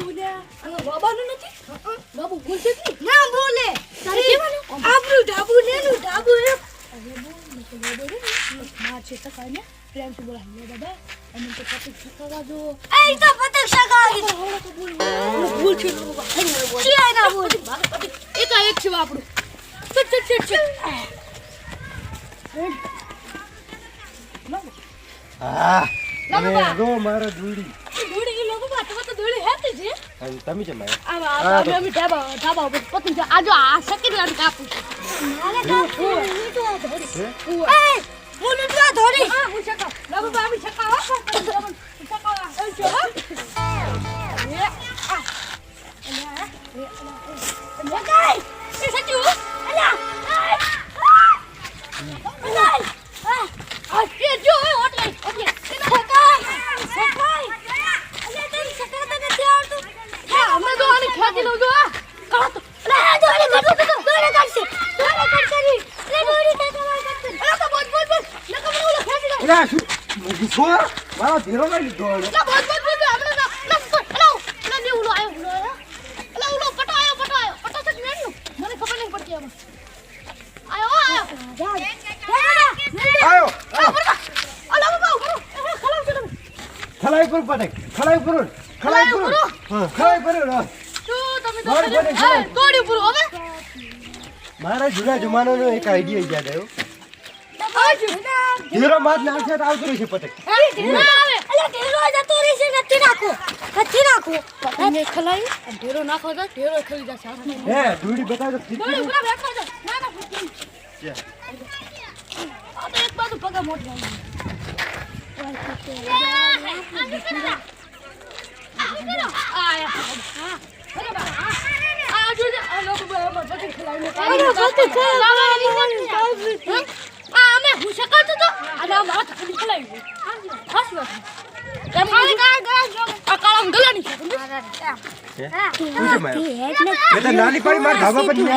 બોલ્યા આ બાબાનું નથી બાબુ બોલશે જ નહીં ના બોલે તારે કેવાનું આપણું ઢાબુ લેનું ઢાબુ એ અરે બોલ મત બોલે ને માર છે સકાને પ્રેમ થી બોલા હે દાદા અને તો પતંગ સકાવા જો એ તો પતંગ સગાવી હોળો તો બોલ બોલ છે નો બાબા છે ના બોલ એક આ એક છે આપણું ચટ હા મને રો મારા દૂડી દોડી લોકો બાટો તો દોડી હેતી છે અને તમે છે માય આ અમે ઢાબા ઉપર પતંગ આ જો આ સકી લાડ કાપું મારે કાપુ નીટો ધોરી એ હું નીટો ધોરી હા હું સકા બાબુ બામી સકા હો સકા એ જો હો એ આ લગાઈ એ સચ્ચું અલા આ એ જો ઓટલે સકાઈ અલે તને સકાતા નથી આવડતું હા અમે તો આને ખેંચી લઉં જો કાં તો અલે દોરી કાઢશે દોરી કાઢશે રી લે દોરી કાઢવા કાઢશે આ તો બોલ નકમ ઓલો ખેંચી લઉં એલા શું ગુસ્સો મારા ધીરો માં લીધો બોલ હમણે ના ને ઓલો આયો ઓલો પટો આયો પટો સક મેણ્યું મને ખબર નહીં પડતી આમાં આયો આયો અલા બાબા ખલાવ છે તમે ખલાઈ પર પટક ખલાઈ પર ખલાઈ પર હા ખલાઈ પર શું તમે તો દોડી પડે છે. દોડી પૂરો હવે મારા જૂના જમાનાનો એક આઈડિયા યાદ આવ્યો આવજો ધીરો માત નાખે તો આવતો રહેશે પટક ના આવે અલે ઢેરો જતો રહેશે નથી નાખો પતંગે ખલાઈ ઢેરો નાખો તો ઢેરો ખરી જશે હાથમાં હે દૂડી બતાવ તો દોડી કેટલી પૂરા બેઠો છે ના ફૂટી છે આ તો એક બાજુ પગા મોટ મેં તો નાની પાડી મારા ધાબા પર નહીં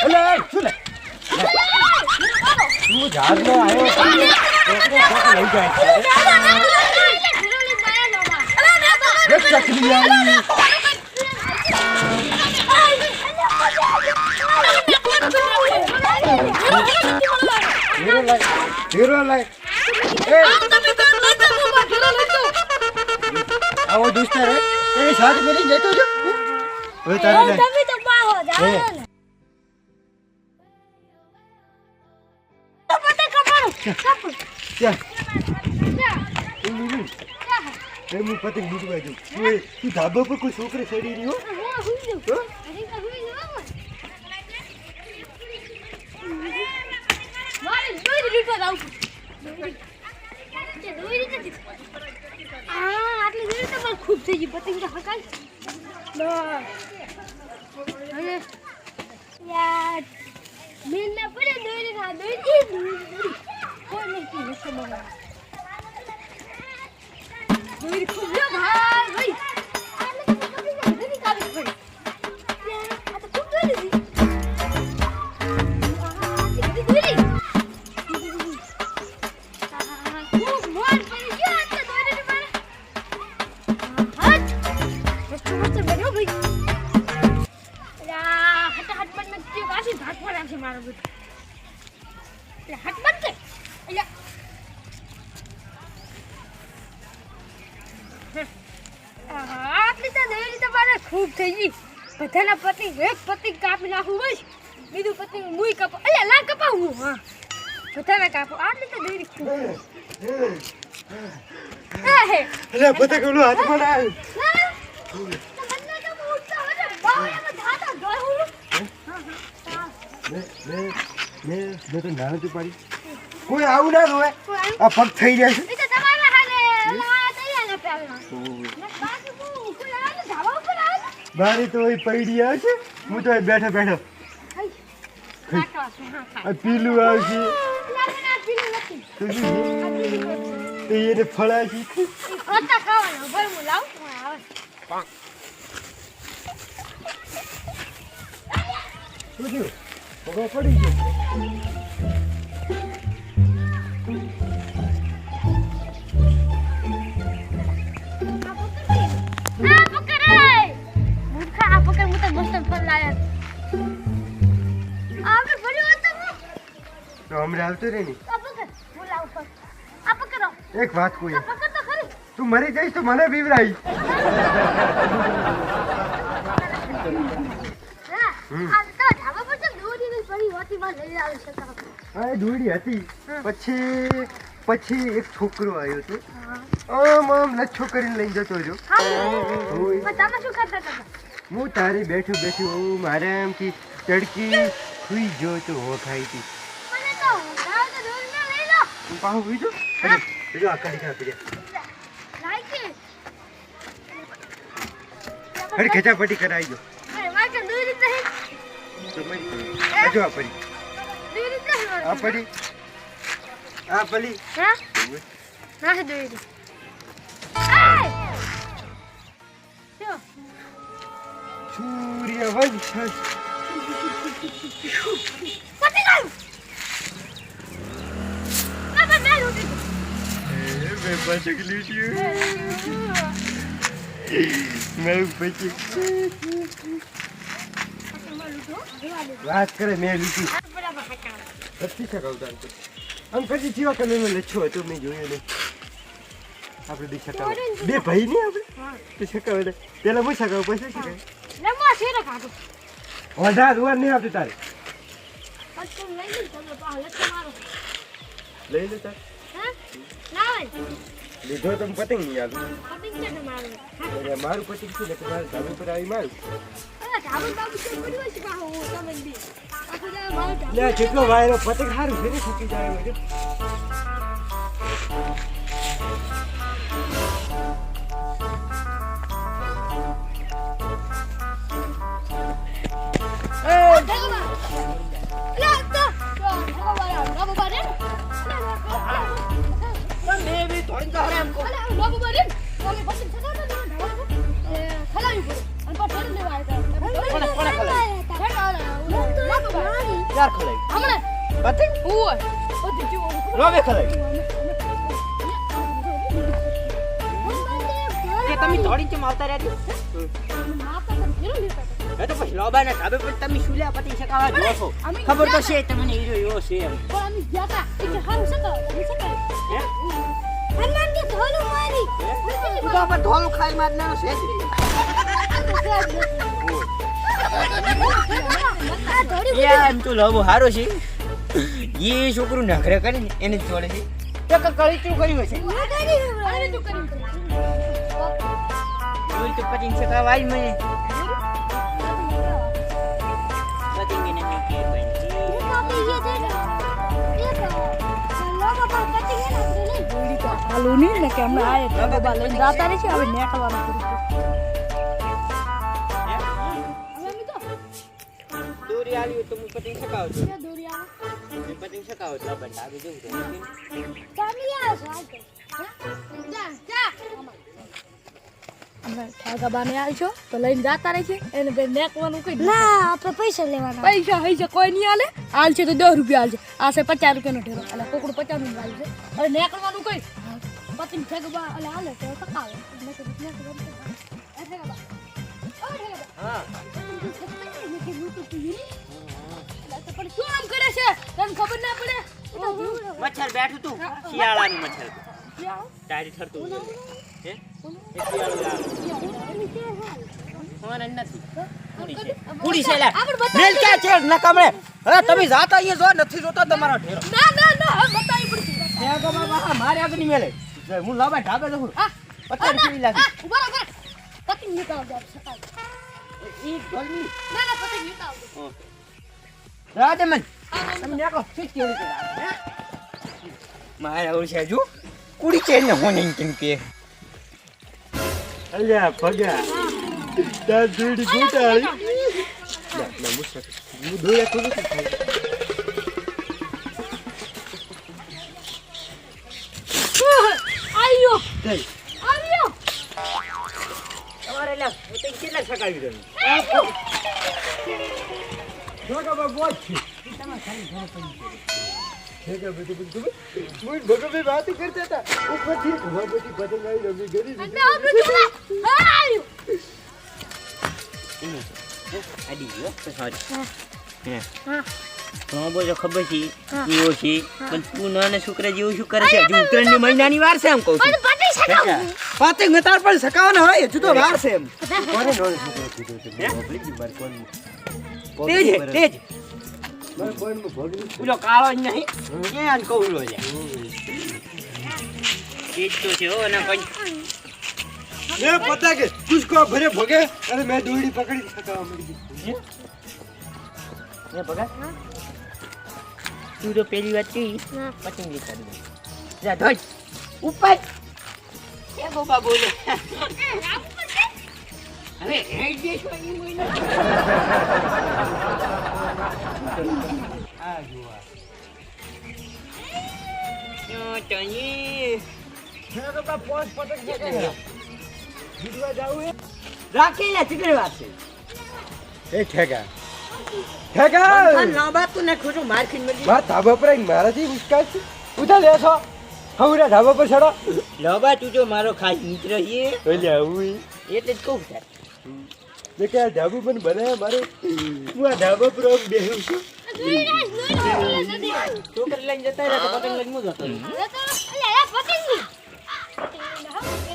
ઓલે શું લે તું ઝાડ નો આવ્યો લઈ જાય એક ચકરી આવી હીરો લાય એ આવો દોસ્તા રે એ સાથ મેરી જતો જો હવે તારે લે તમે તો બાહો જાઓ ને તો પતે કપાડો ક્યાં એ હું પતંગ લૂંટવા જાઉં તું ધાબા પર કોઈ છોકરી ચડી રહ્યો હો? ખૂબ થઈ ગઈ પતંગ તો હકાઈ યાર મેં ના પડે દોરી ના દોરી કોઈ નહીં હશે બગા દોરી ખૂબ લો ભાઈ આને તો પતંગ જલ્દી કાઢી પડી આ તો ખૂબ દોરી હતી દોરી ખૂબ મોર પડી ગયો આ તો દોરી મારે મસ્ત બન્યો ભાઈ યા હટ બંધ નથી કાશી ભાગ પડ્યા છે મારો બેટો એટલે હટ બંધ કર આટલી તો દોરી તો મારે ખૂબ થઈ ગઈ બધાના પતંગ એક પતંગ કાપી નાખું બસ બીજું પતંગ મુઈ કાપો અલ્યા લા કપાવું હા બધાના કાપો આટલી તો દોરી ખૂબ હે અલે પતંગ ઓલો હાથમાં ના આવ્યું મેં તો નાનું પાડી કોઈ આવું ના રોવે આ પગ થઈ જાય છે મારી તો એ પૈડી આવશે હું તો બેઠો બેઠો આ પીલું આવશે તો એને ફળાશી શું થયું પગો પડી ગયો હમણાં આવતો રે ને આ પકડ બોલાવ પર આ પકડો એક વાત કોઈ આ પકડ તો ખરી તું મરી જઈશ તો મને બીવરાઈ હા આ તો ધાબા પર તો દોરી પડી હોતી માં લઈ આવી શકતા હા એ દોડી હતી પછી એક છોકરો આવ્યો હતો આમ લચ્છો કરીને લઈને જતો રહ્યો પણ તમે શું કરતા હતા હું તારે બેઠું મારે આમથી તડકી સુઈ ગયો તો હો ખાઈ હતી મને તો ધાવ તો દોરી ના લઈ લો તું પાહો બીજો બીજો આ કરી ખા પીડ્યા લાઈકી અરે ખેંચાપટ્ટી કરાવી દો અરે માકે દોરી નહીં તો મરી હજુ આ પડી દોરી નહીં આ પડી આ પડી હા ના દોરી શું સૂર્યવંશ પતી ગયું ના મેં લૂટી મેં પાછું લૂટ્યું મેં પછી વાત કરે મેં લૂટ્યું નથી શકાવતા આમ પછી જેવા કલરનો લચ્છો હતો મેં જોયો નહીં આપણે બી શકાવ બે ભાઈ નહીં આપણે તો શકાવે પેલા હું શકાવ પછી શકાય લેમો શેર કાઢો વધાર વાર નહીં આવતું તારે પત્તું લઈ લે તમે પાહ લચ્છો મારો લઈ લે તાર હા ના હોય લીધો તો પતંગ નહીં આવ્યું પતિંગ છે તમારું એટલે મારું પતંગ છે ને તમારે ધાબુ પર આવી મારું અરે ધાબુ બાબુ છે પડ્યું છે પાહ હું તમે બી આખો જાય મારું ધાબુ લે જેટલો વાયરો પતંગ સારું છે ને થકી જાય વળી. યાર ખલાઈ પતંગ રોવે ખલાઈ કે તમે થોડી કેમ આવતા રહ્યા છો તો પછી લોબાના ધાબે પર તમે શુલ્યા પતંગ ચકાવા જો છો ખબર તો છે તમને હીરો એવો છે એમ તું તો પર ધોલું ખાઈ મારનારો છે યાર એમ તો લવ હારો છે એ છોકરું નખરે કરીને એને જ જોડે છે તો કળીચું કર્યું હશે જોઈ તો પતંગ ચકાવા આવી મને પતંગ એને મેં કે હાલો નહીં ને કે હમણાં આયે તો બાબા લઈને જાતા રહે છે હવે નીકળવાનું દોરી આલી તો હું પતંગ ચકાવ છું પતંગ ચકાવ છું લબન લાગી જવું ઠાકાબાને આવશો તો લઈને જાતા રહે છે એને બે નેકવાનું કઈ ના આપણે પૈસા લેવાના પૈસા હઈ છે કોઈ નહીં આલે હાલ છે તો 10 રૂપિયા હાલ છે આ છે 50 રૂપિયાનો ઢેરો એટલે કોકડું 50 નું હાલ છે હવે નેકવાનું કઈ પતિંગ ઠેકબા એટલે હાલે તો સકાવે હા શું આમ કરે છે તને ખબર ના પડે મચ્છર બેઠું તું શિયાળાનું મચ્છર તારી ઠરતું હે એ શિયાળું ફોન નથી પૂરી છે લે મેલ ક્યાં છે ન કમળે હવે તમે જાતા અહીંયા જો નથી જોતો તમારો ઢેરો ના ના ના હવે બતાવી પડશે ત્યાં ગો બાબા મારે આગળ નહીં મેલે હું લાવા ઢાબે જઉં પત્તર કેવી લાગી ઉભા રહો પતિંગ નીકળ દે સકાય ઈ ગલમી ના ના પતિંગ નીકળ રાતે મન તમે નાખો ફિટ કેવી છે હે મારે ઓર છે જો કુડી છે ને હું નહીં કેમ કે અલ્યા ભગા તાર દોડી ગોટાળી ના મુસક હું દોયા કોને ખાઈ આયો જઈ આયો તમારે લે તે કેટલા સકાવી દઉં જોગા બા બોલ છે તમારે ખાલી ઘરે પડી છે જોગા બધું બધું હું ભગવે વાત કરતા હતા ઉપરથી હવા બધી પતંગ આવી રમી ગરી અને આપણું જોલા આયો આડી ગયો તો સોરી હે હા હા બોલો ખબર છે એવો છે પણ તું નાના છોકરા જેવું શું કરે છે હજુ ઉત્તરાયણની મહિનાની વાર છે એમ કહું છું પણ પતિ સકાવું પાતે ગતાર પણ સકાવાના હોય હજુ તો વાર છે એમ કોને નોન છોકરો કીધો છે બાપરી જી બાર કોણ તેજ તેજ મારે કોણ ભોગવી પેલો કાળો જ નહીં ક્યાં કૌલો છે તેજ તો છે હો ના કોઈ મેં પતા કે કુછ ભરે ભગે અને મેં દોડી પકડી સકાવા મળી ગઈ એ પગા તું તો પેલી વાત કહી પતંગ કરી જા ધોઈ ઉપર એ ગોપા બોલે હવે હેડ દેશો ઈ મહિના આ જોવા યો તની મેં તો બા પોસ પતંગ છે જીડવા જાવું હે રાખીને ચીકણી વાત છે એ ઠેકા ના બાત તું ને ખોટું માર ખીન મળી વાત ધાબા પર આવીને મારાથી મુશ્કેલ છે ઉધા લેશો હવરા ધાબા પર ચડો લોબા તું જો મારો ખાસ મિત્ર છે ઓલે આવું એટલે જ કહું છે મેં કે આ ધાબુ પણ બનાવ્યા મારે હું આ ધાબા પર આમ બેહું છું છોકરી લઈને જતા રહ્યા તો પતંગ લઈને હું જતો રહ્યો.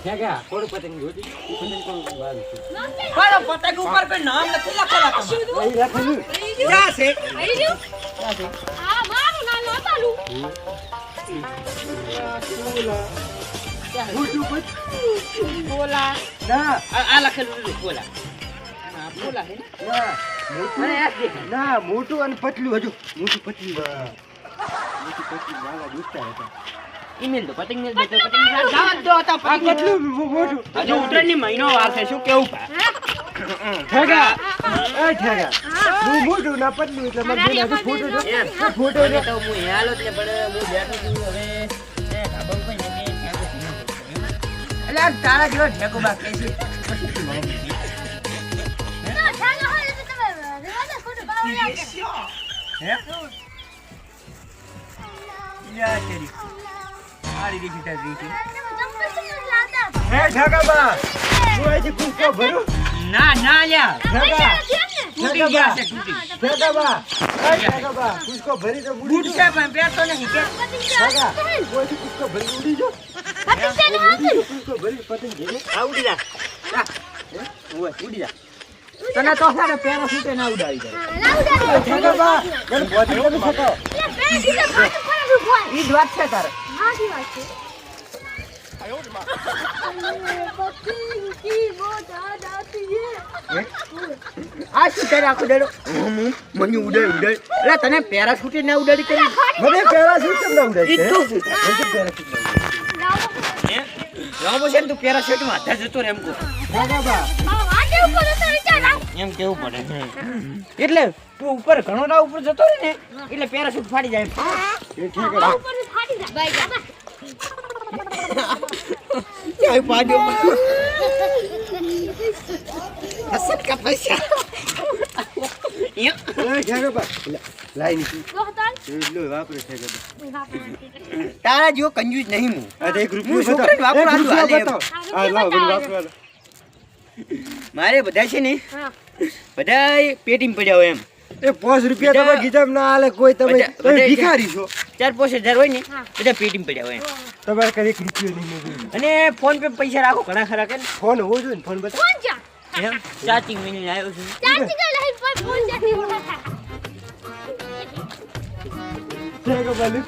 ઠેકા થોડું પતંગ જોતી પતંગ કોણ મારું છું મારો પતંગ ઉપર કોઈ નામ નથી લખેલા તમારે. અહીં રાખેલું ક્યાં છે મોટું પતંગ બોલા ના આ લખેલું છે બોલા આ બોલા છે ને ના મોટું અરે આ દેખાય. ના મોટું અને પતલું હજુ મોટું પતલું મોટું પતલું મારા દોસ્તા હતા ઈમેલ તો પતંગ ને દેતો પતંગ જવા દો તો આ પતંગ પતલું મોટું હજુ ઉત્તરાયણની મહિનો વાર છે શું કેવું પા ઠેકા એ ઠેકા હું મોટું ના પતલું એટલે મારે જોઈને હજુ ફોટો જો એમ. ફોટો જો તો હું હેલો એટલે પણ હું બેઠો છું હવે એ ઢાબા ઉપર જઈને ઠેકો સીનો કર્યો. એટલે આ તારા જેવો ઠેકો બાકી છે પછી તું મને કીધી. હે યા તેરી આડી દીધી તારી દીધી. હે ઠેકા બા હું અહીંથી કૂદકો ભરું ના ના લ્યા ઠેકા તૂટી ગયા છે તૂટી. ઠેકા બા એ ઠેકા બા કૂદકો ભરી તો બૂટ ઉડી છે પણ પહેરતો નથી કે ઠેકા કોઈથી કૂદકો ભરી ઉડી જો કૂદકો ભરી પતંગ ઘેરે આ ઉડી જા જા. ઓય ઉડી જા તને તો સારે પેરો છૂટે ના ઉડાવી દે ઠેકા બા મને બોધી કરી શકો ઈ જ વાત છે તારે આ શું કરે આખો ડેડો મને ઉડાય ઉડાય એટલે તને પેરાશૂટ ના ઉડાડી કરી મને પેરાશૂટ કેમ ના ઉડાય ઈ તું. મને પેરાશૂટ ના ઉડાય લાવો છે ને તું પેરાશૂટ માં હાથે જતો રે એમ કહું ઠેકા બા એમ કેવું પડે એટલે તું ઉપર ઘણો ના ઉપર જતો રે ને એટલે પેરાશૂટ ફાડી જાય એ ઠેકા બા ક્યાંય પાડ્યો હસન કા પૈસા એ ઠેકા બા લાઈ નીકળી લો વાપરે ઠેકા બા તારા જેવો કંજૂસ નહીં હું આ એક હું રૂપિયો છોકરાને બતાવ વાપરું એક આટલું રૂપિયો હાલે એમ. બતાવ આ લાવ મને વાપરવા દો. મારે બધા છે ને બધા પેટીમાં પડ્યા હોય એમ એ 5 રૂપિયા તમે ગીધમ ના આલે કોઈ તમે બધા- તમે બધા ભિખારી છો 4-5 હજાર હોય ને બધા પેટીમાં પડ્યા હોય એમ. તમારે કઈ 1 રૂપિયો નહીં મળે અને ફોન પે પૈસા રાખો ઘણા ખરા કે ફોન હોવો જોઈએ ને ફોન બતાવ એમ ચાર્જિંગ મિલી આવ્યો છું ઠેકા બા લુક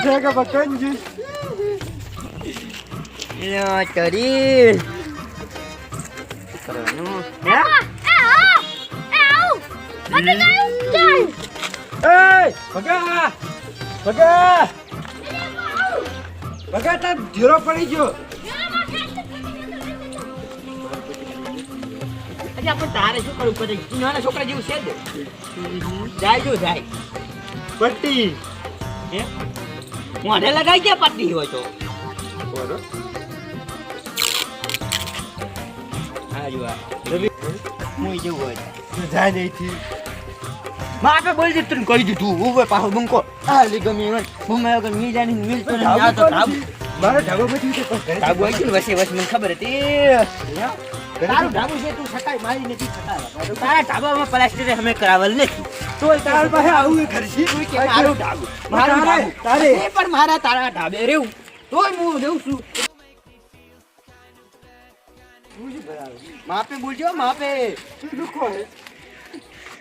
ઠેકા બા કંજૂસ તરી કરવાનું હે એ ભગા ભગા ભગા તાર ધીરો પડી ગયો અચ્છા પણ તારે શું કરવું પડે તું નાના છોકરા જેવું છે જ જાય જો જાય પટ્ટી હે મોઢે લગાઈ ગયા પટ્ટી હોય તો બોલો હા જો આ રવિ હું જેવું હોય જાય નહીંથી માં આપે બોલી દીધું ને કહી દીધું ઉભે પાછો બંકો આ લી ગમી હોય ભૂમાયો કે મી જાની મિલ તો ના તો તાબ મારો ઢાબો બધી રીતે ઘરે તાબ હોય છે વસે વસ મને ખબર હતી તારું ઢાબુ છે તું સકાય મારી નથી સકાય તારા ઢાબામાં પ્લાસ્ટર અમે કરાવેલ નથી તોય તાર પાસે આવું ખર્ચી તું કે મારું ઢાબુ મારું ઢાબુ તારે એ પણ મારા તારા ઢાબે રહેવું તોય હું રહું છું માપે બોલજો માપે લુખો હે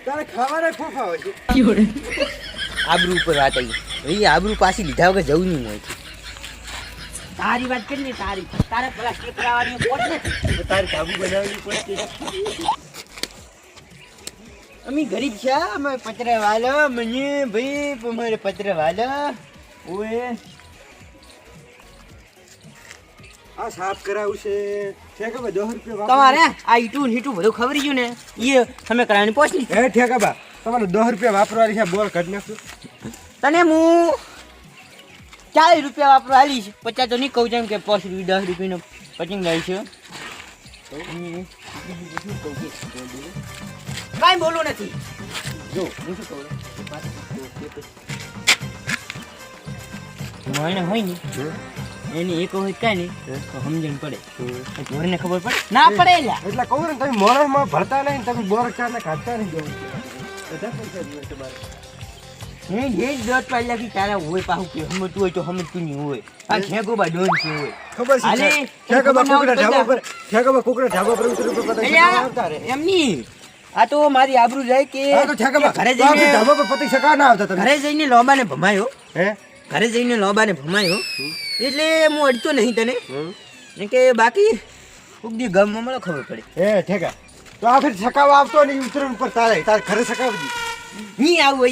તારે ખાવાના ફોફા હોય છે આબરૂ ઉપર વાત આવી ભાઈ આબરૂ પાછી લીધા વગર જવું નહીં હોય તારી વાત કરી ને તારી તારે પ્લાસ્ટર કરાવવાની પોટ નથી તારે ઢાબુ બનાવવી પડશે અમે ગરીબ છે અમે પતરા વાલો મને ભાઈ અમારે પતરા વાલો ઓએ આ સાફ કરાવું છે કે 10 રૂપિયા તમારે આ ઈટું હીટું બધું ખબર ગયું ને એ તમે કરાવવાની પોચની હે ઠેકાબા તમારે 10 રૂપિયા વાપરવાની છે બોલ કાઢ નાખજો તને હું 40 રૂપિયા વાપરવા આલીશ 50 તો નહીં કહું જેમ કે 5 રૂપિયા 10 રૂપિયાનો પચિંગ જાય છે કાંઈ બોલવું નથી જો હું શું કહું મને હોય ને એની એક હોય કાંઈ નહીં તો સમજણ પડે ઢોરને ખબર પડે ના પડે લ્યા એટલે કહું ને તમે મોણસમાં ભરતા નહીં તમે બોર ચારને કાઢતા નહીં જવું બધા પૈસા જોઈએ તમારે હે જે દોત પાડ્યા કે તારા હોય પાહું કે સમજતું હોય તો સમજતું નહીં હોય આ ખેગોબા ડોન છે હોય ખબર છે હાલે, ઠેકાબા ખબર ના કોકના હોય ઢાબા પર ઉતરી પર પતંગ અલ્યા, આવતા રે એમ નહીં આ તો મારી આબરૂ જાય કે હા તો ઠેકાબા ઘરે તો આપણે જઈને ઢાબા પર પતંગ સકા ના આવતા તમે ઘરે જઈને લોબાને ભમાયો હે ઘરે જઈને લોબાને ભમાયો એટલે હું અડતો નહીં તને ને કે બાકી ઉગદી ગામમાં મને ખબર પડે હે ઠેકા તો આ ફેર સકાવા આવતો નહીં ઉતરણ ઉપર તારે તારે ઘરે સકાવજી નહીં આવું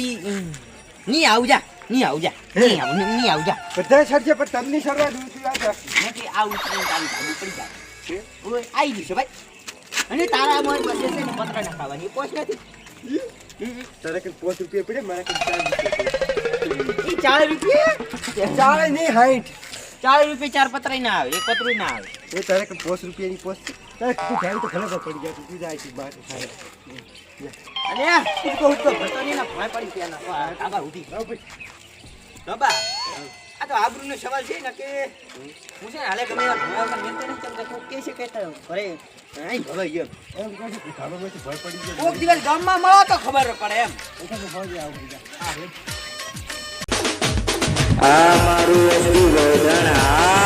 નહીં આવું જા નહીં આવું જા નહીં આવું જા બધા સરજે પણ તમને સરવા દઉં છું યાદ રાખ નથી આવું તારું ધાબુ પડી જાય ઓય આવી ગયું છે ભાઈ અને તારા મોર બસે છે ને પતરા ના ખાવાની પોચ નથી તારે કે 5 રૂપિયા પડે મારા કે 4 રૂપિયા ચાલે નહીં 60 4 રૂપિયા ચાર પતરાય ના આવે એક પતરું ના આવે એ તારે કે 5 રૂપિયાની પોસ્ટ તારે તું જાય તો ખબર પડી જાય તું જાય છે બહાર ખાય અને ઉઠકો ભરતો નહીં ના ભય પડી ગયા ના કાબા ઉઠી બાબા આ તો આબરૂનો સવાલ છે ને કે હું છે ને હાલે ગમે એવા ભણવા પર મેલતો નથી તમને કોક કહે છે કે ઘરે અહીં ભવાઈ ગયો એમ કહે છે કે ધાબામાંથી ભય પડી જાય કોક દિવસ ગામમાં મળો તો ખબર પડે એમ એટલે તો ભાઈ આવું બીજા આ મારું વસ્તુ ગોધણ આ